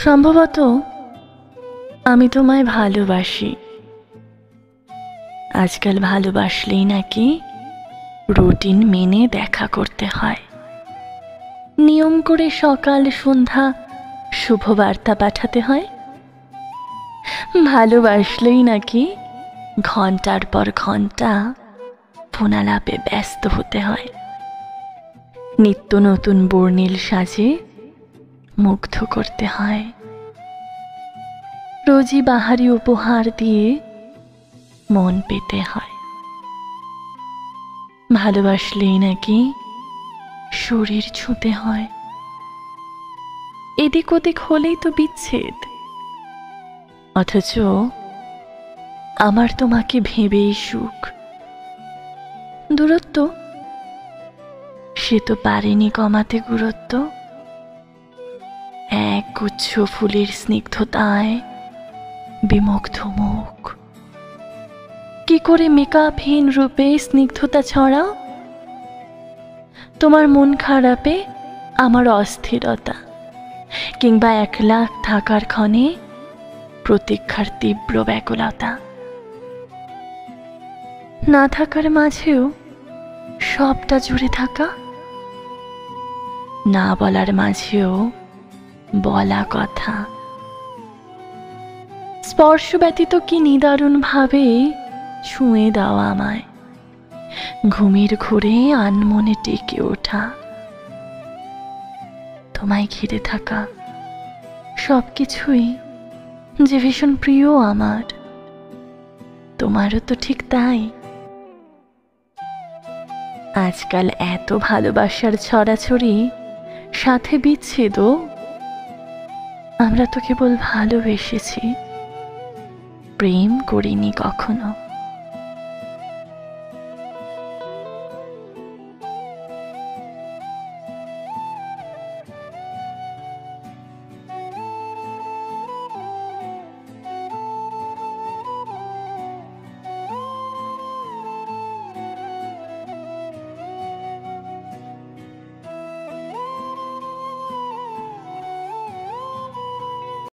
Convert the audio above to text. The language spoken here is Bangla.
সম্ভবত আমি তোমায় ভালোবাসি। আজকাল ভালোবাসলেই নাকি রুটিন মেনে দেখা করতে হয়, নিয়ম করে সকাল সন্ধ্যা শুভবার্তা পাঠাতে হয়। ভালোবাসলেই নাকি ঘন্টার পর ঘন্টা ফোনালাপে ব্যস্ত হতে হয়, নিত্য নতুন বর্ণিল সাজে মুগ্ধ করতে হয়, রোজই বাহারি উপহার দিয়ে মন পেতে হয়। ভালোবাসলেই নাকি শরীর ছুঁতে হয়, এদিক ওদিক হলেই তো বিচ্ছেদ। অথচ আমার তোমাকে ভেবেই সুখ। দূরত্ব সে তো পারেনি কমাতে গুরুত্ব। এক গুচ্ছ ফুলের স্নিগ্ধতায় বিমুগ্ধ মুখ, কি করে মেকআপহীন রূপে স্নিগ্ধতা ছড়াও। তোমার মন খারাপে আমার অস্থিরতা, কিংবা একলা থাকার ক্ষণে প্রতীক্ষার তীব্র ব্যাকুলতা। না থাকার মাঝেও সবটা জুড়ে থাকা, না বলার মাঝেও বলা কথা। স্পর্শ ব্যতীত কি নিদারুণ ভাবে ছুঁয়ে দাও আমায়, ঘুমের ঘোরে আনমনে টেকে ওঠা। তোমায় ঘিরে থাকা সবকিছুই যে ভীষণ প্রিয় আমার, তোমারও তো ঠিক তাই। আজকাল এত ভালোবাসার ছড়াছড়ি, সাথে বিচ্ছেদও। আমরা তো কেবল ভালোবেসেছি, প্রেম করিনি কখনো।